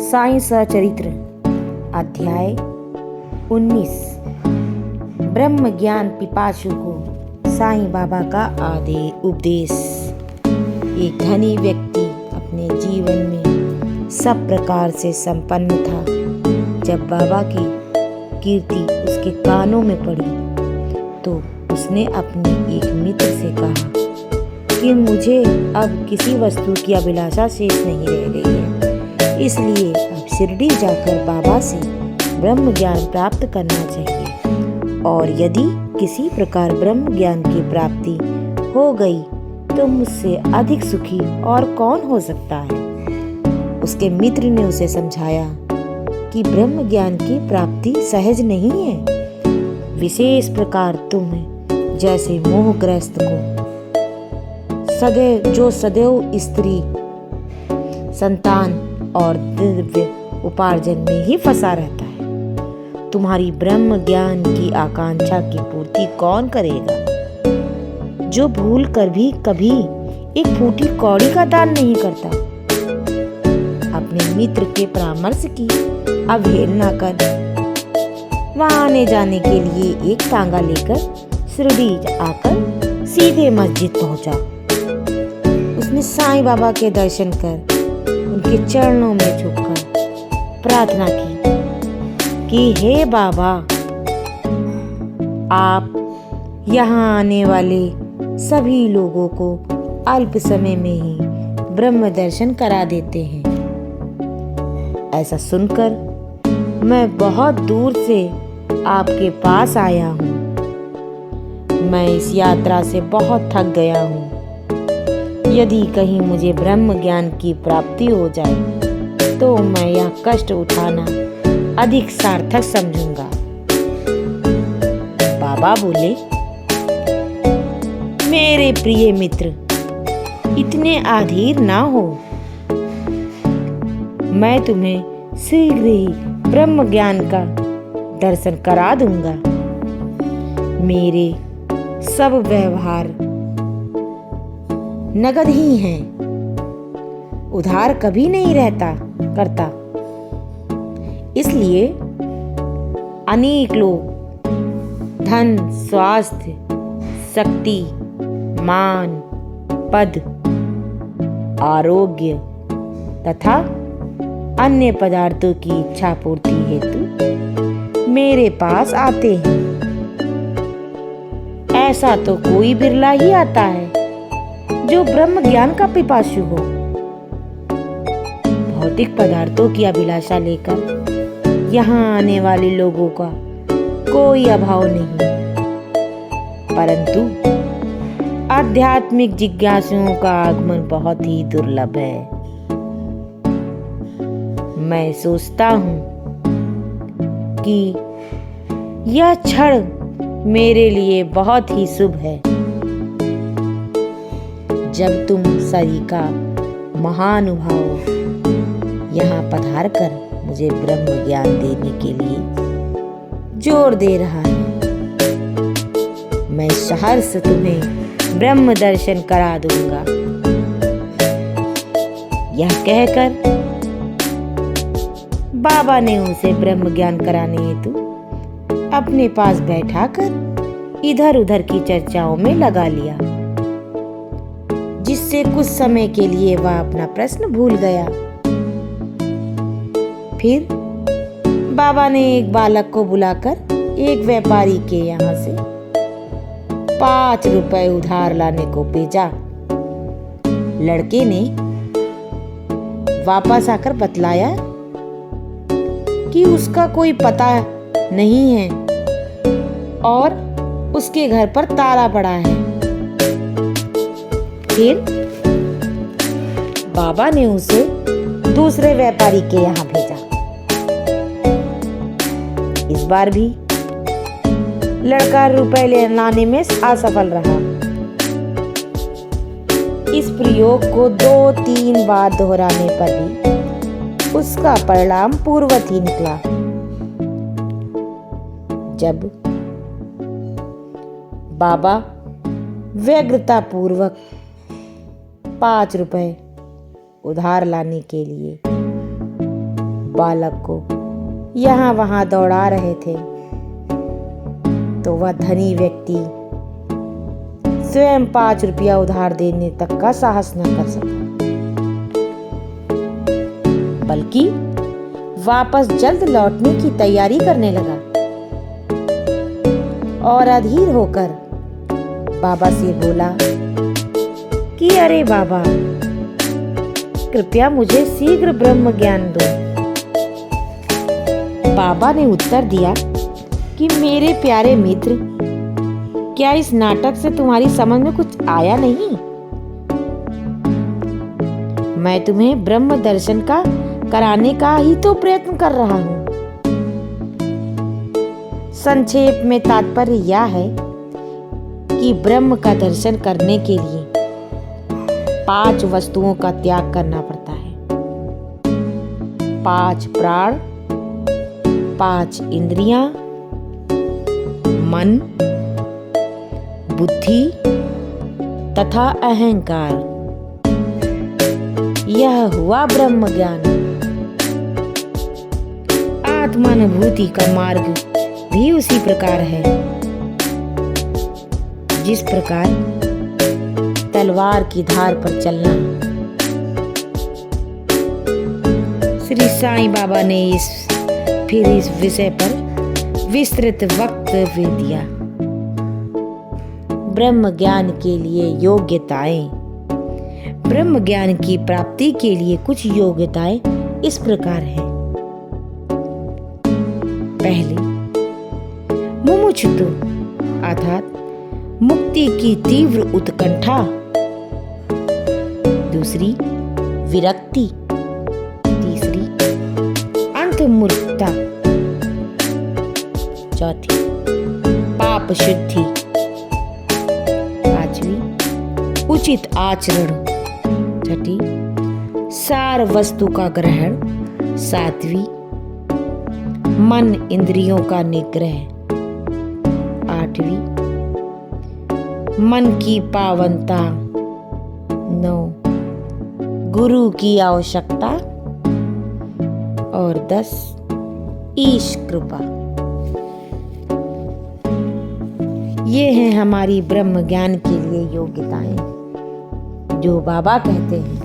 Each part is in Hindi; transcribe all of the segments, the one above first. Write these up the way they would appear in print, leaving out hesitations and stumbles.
साईं सचरित्र अध्याय 19। ब्रह्म ज्ञान पिपासु को साईं बाबा का उपदेश। एक धनी व्यक्ति अपने जीवन में सब प्रकार से संपन्न था। जब बाबा की कीर्ति उसके कानों में पड़ी तो उसने अपने एक मित्र से कहा कि मुझे अब किसी वस्तु की अभिलाषा शेष नहीं रह गई है, इसलिए अब शिरडी जाकर बाबा से ब्रह्म ज्ञान प्राप्त करना चाहिए, और यदि किसी प्रकार ब्रह्म ज्ञान की प्राप्ति हो गई तो मुझसे अधिक सुखी और कौन हो सकता है। उसके मित्र ने उसे समझाया कि ब्रह्म ज्ञान की प्राप्ति सहज नहीं है। विशेष प्रकार तुम जैसे मोहग्रस्त को सदैव स्त्री, संतान और दिव्य उपार्जन में ही फंसा रहता है। तुम्हारी ब्रह्म ज्ञान की आकांक्षा की पूर्ति कौन करेगा? जो भूल कर भी कभी एक फूटी कौड़ी का दान नहीं करता। अपने मित्र के परामर्श की अवहेलना कर वहां आने जाने के लिए एक तांगा लेकर शिरडी आकर सीधे मस्जिद पहुंचा। उसने साईं बाबा के दर्शन कर उनके चरणों में झुककर प्रार्थना की कि हे बाबा, आप यहाँ आने वाले सभी लोगों को अल्प समय में ही ब्रह्म दर्शन करा देते हैं। ऐसा सुनकर मैं बहुत दूर से आपके पास आया हूँ। मैं इस यात्रा से बहुत थक गया हूँ। यदि कहीं मुझे ब्रह्म ज्ञान की प्राप्ति हो जाए तो मैं यह कष्ट उठाना अधिक सार्थक समझूंगा। बाबा बोले, मेरे प्रिय मित्र, इतने अधीर ना हो। मैं तुम्हें शीघ्र ही ब्रह्म ज्ञान का दर्शन करा दूंगा। मेरे सब व्यवहार नगद ही हैं, उधार कभी नहीं करता। इसलिए अनेक लोग धन, स्वास्थ्य, शक्ति, मान, पद, आरोग्य तथा अन्य पदार्थों की इच्छा पूर्ति हेतु मेरे पास आते हैं। ऐसा तो कोई बिरला ही आता है जो ब्रह्म ज्ञान का पिपासु हो। भौतिक पदार्थों की अभिलाषा लेकर यहाँ आने वाले लोगों का कोई अभाव नहीं, परंतु आध्यात्मिक जिज्ञासुओं का आगमन बहुत ही दुर्लभ है। मैं सोचता हूँ कि यह क्षण मेरे लिए बहुत ही शुभ है, जब तुम सरिका महानुभाव यहाँ पधार कर मुझे ब्रह्म ज्ञान देने के लिए जोर दे रहा है। मैं सहर्ष तुम्हें ब्रह्म दर्शन करा दूंगा। यह कहकर बाबा ने उसे ब्रह्म ज्ञान कराने हेतु अपने पास बैठाकर इधर उधर की चर्चाओं में लगा लिया, जिससे कुछ समय के लिए वह अपना प्रश्न भूल गया। फिर बाबा ने एक बालक को बुलाकर एक व्यापारी के यहाँ से 5 रुपए उधार लाने को भेजा। लड़के ने वापस आकर बतलाया कि उसका कोई पता नहीं है और उसके घर पर ताला पड़ा है। फिर बाबा ने उसे दूसरे व्यापारी के यहाँ भेजा। इस बार भी लड़का रुपए लाने में असफल रहा। इस प्रयोग को 2-3 बार दोहराने पर भी उसका परिणाम पूर्ववत ही निकला। जब बाबा व्यग्रता पूर्वक 5 रुपए उधार लाने के लिए बालक को यहाँ वहां दौड़ा रहे थे तो वह धनी व्यक्ति स्वयं 5 रुपया उधार देने तक का साहस न कर सका, बल्कि वापस जल्द लौटने की तैयारी करने लगा और अधीर होकर बाबा से बोला कि अरे बाबा, कृपया मुझे शीघ्र ब्रह्म ज्ञान दो। बाबा ने उत्तर दिया कि मेरे प्यारे मित्र, क्या इस नाटक से तुम्हारी समझ में कुछ आया नहीं? मैं तुम्हें ब्रह्म दर्शन का कराने का ही तो प्रयत्न कर रहा हूं। संक्षेप में तात्पर्य यह है कि ब्रह्म का दर्शन करने के लिए 5 वस्तुओं का त्याग करना पड़ता है। 5 प्राण, 5 इंद्रियां, मन, बुद्धि तथा अहंकार। यह हुआ ब्रह्म ज्ञान। आत्मानुभूति का मार्ग भी उसी प्रकार है जिस प्रकार तलवार की धार पर चलना। श्री साईं बाबा ने इस विषय पर विस्तृत वक्तव्य दिया। ब्रह्म ज्ञान के लिए योग्यताएं। ब्रह्म ज्ञान की प्राप्ति के लिए कुछ योग्यताएं इस प्रकार हैं। पहली, मुमुक्षुत्व अर्थात मुक्ति की तीव्र उत्कंठा। दूसरी, विरक्ति। तीसरी, अंतर्मुखता। चौथी, पाप शुद्धि। पांचवी, उचित आचरण। छठी, सार वस्तु का ग्रहण। सातवीं, मन इंद्रियों का निग्रह। आठवीं, मन की पावनता। 9, गुरु की आवश्यकता। और 10, ईश कृपा। ये हैं हमारी ब्रह्म ज्ञान के लिए योग्यताएं जो बाबा कहते हैं।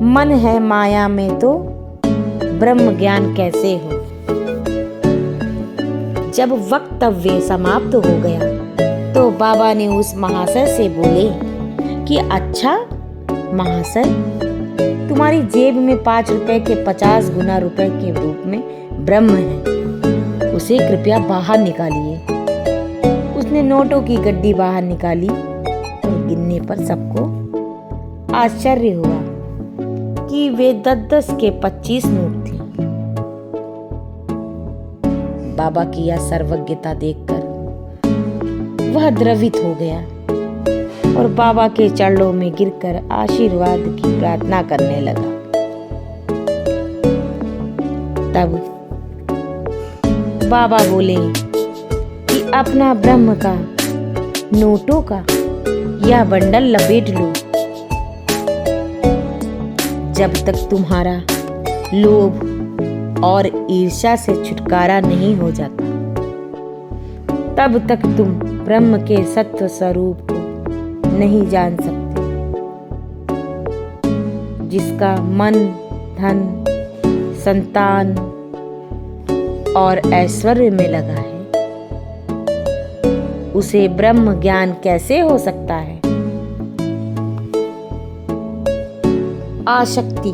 मन है माया में तो ब्रह्म ज्ञान कैसे हो। जब वक्तव्य समाप्त हो गया तो बाबा ने उस महाशय से बोले कि अच्छा महाशय, तुम्हारी जेब में 5 रुपए के 50 गुना रुपए के रूप में ब्रह्म है, उसे कृपया बाहर निकालिए। उसने नोटों की गड्डी बाहर निकाली और गिनने पर सबको आश्चर्य हुआ कि वे 10-10 के 25 नोट थे। बाबा की यह सर्वज्ञता देखकर वह द्रवित हो गया और बाबा के चरणों में गिरकर आशीर्वाद की प्रार्थना करने लगा। तब बाबा बोले कि अपना ब्रह्म का नोटों का यह बंडल लपेट लो। जब तक तुम्हारा लोभ और ईर्ष्या से छुटकारा नहीं हो जाता, तब तक तुम ब्रह्म के सत्व स्वरूप को नहीं जान सकते, जिसका मन, धन, संतान और ऐश्वर्य में लगा है। उसे ब्रह्म ज्ञान कैसे हो सकता है? आसक्ति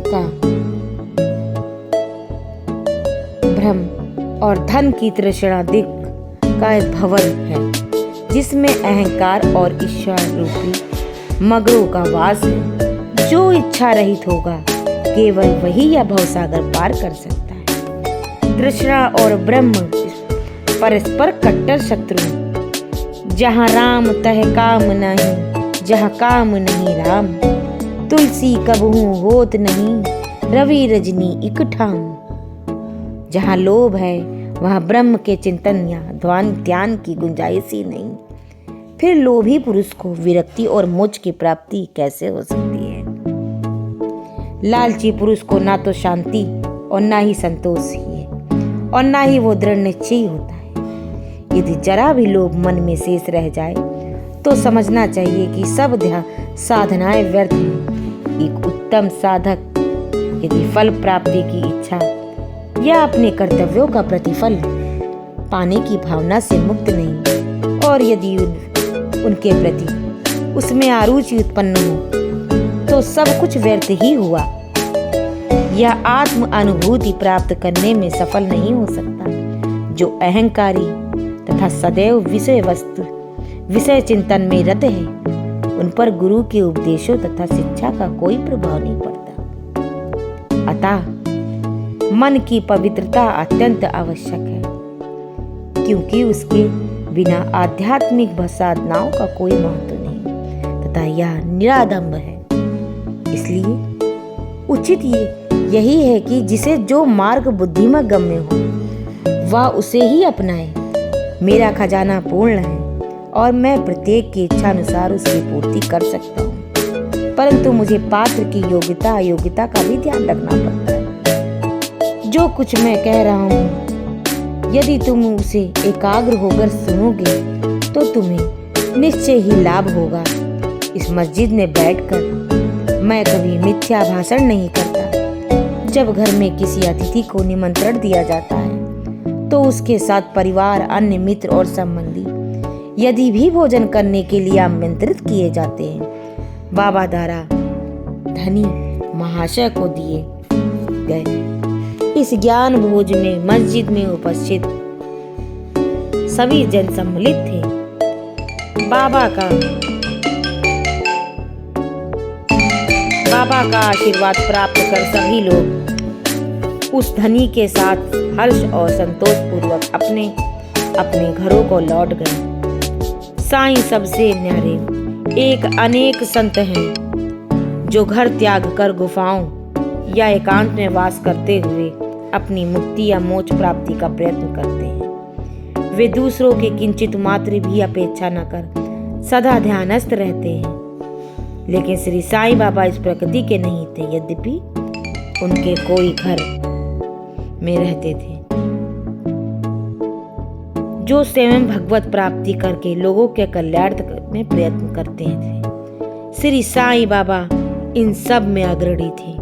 का भ्रम और धन की तृष्णा दिक का एक भवन है जिसमें अहंकार और इच्छा रूपी मगरों का वास है। जो इच्छा रहित होगा केवल वही यह भवसागर पार कर सकता है। तृष्णा और ब्रह्म परस्पर कट्टर शत्रु हैं। जहाँ राम तह काम नहीं, जहाँ काम नहीं राम। तुलसी कबहू होत नहीं, रवि रजनी इक ठाम। जहाँ लोभ है वहाँ ब्रह्म के चिंतन या ध्यान की गुंजाइश ही नहीं। फिर लोभी पुरुष को विरक्ति और मोक्ष की प्राप्ति कैसे हो सकती है? लालची पुरुष को ना तो शांति और ना ही संतोष ही है, और ना ही वो दृढ़ निश्चयी होता है। यदि जरा भी लोभ मन में शेष रह जाए तो समझना चाहिए कि सब साधनाएं व्यर्थ हैं। एक उत्तम साधक यदि फल प्राप्ति की इच्छा या अपने कर्तव्यों का प्रतिफल पाने की भावना से मुक्त नहीं, और यदि उनके प्रति उसमें आरुचि उत्पन्न हो, तो सब कुछ व्यर्थ ही हुआ। यह आत्म अनुभूति प्राप्त करने में सफल नहीं हो सकता। जो अहंकारी तथा सदैव विषय चिंतन में रत है, उन पर गुरु के उपदेशों तथा शिक्षा का कोई प्रभाव नहीं पड़ता। अतः मन की पवित्रता अत्यंत आवश्यक है, क्योंकि उसके बिना आध्यात्मिक साधनाओं का कोई महत्व नहीं तथा यह निराडंबर है। इसलिए उचित यही है कि जिसे जो मार्ग बुद्धिमत गम्य हो वह उसे ही अपनाए। मेरा खजाना पूर्ण है और मैं प्रत्येक की इच्छा अनुसार उसकी पूर्ति कर सकता हूँ, परंतु मुझे पात्र की योग्यता अयोग्यता का भी ध्यान रखना पड़ता है। जो कुछ मैं कह रहा हूँ, यदि तुम उसे एकाग्र होकर सुनोगे तो तुम्हें निश्चय ही लाभ होगा। इस मस्जिद में बैठकर मैं कभी मिथ्या भाषण नहीं करता। जब घर में किसी अतिथि को निमंत्रण दिया जाता है तो उसके साथ परिवार, अन्य मित्र और संबंधी यदि भी भोजन करने के लिए आमंत्रित किए जाते हैं, बाबा द्वारा धनी महाशय को दिए गए इस ज्ञान भोज में मस्जिद में उपस्थित सभी जन सम्मिलित थे। बाबा का आशीर्वाद प्राप्त कर सभी लोग उस धनी के साथ हर्ष और संतोष पूर्वक अपने अपने घरों को लौट गए। साईं सबसे न्यारे एक अनेक संत हैं जो घर त्याग कर गुफाओं या एकांत में वास करते हुए अपनी मुक्ति या मोक्ष प्राप्ति का प्रयत्न करते हैं। वे दूसरों के किंचित मात्र भी अपेक्षा न कर सदा ध्यानस्थ रहते हैं। लेकिन श्री साईं बाबा इस प्रकृति के नहीं थे, यद्यपि उनके कोई घर में रहते थे जो स्वयं भगवत प्राप्ति करके लोगों के कल्याण में प्रयत्न करते थे। श्री साईं बाबा इन सब में अग्रणी थे।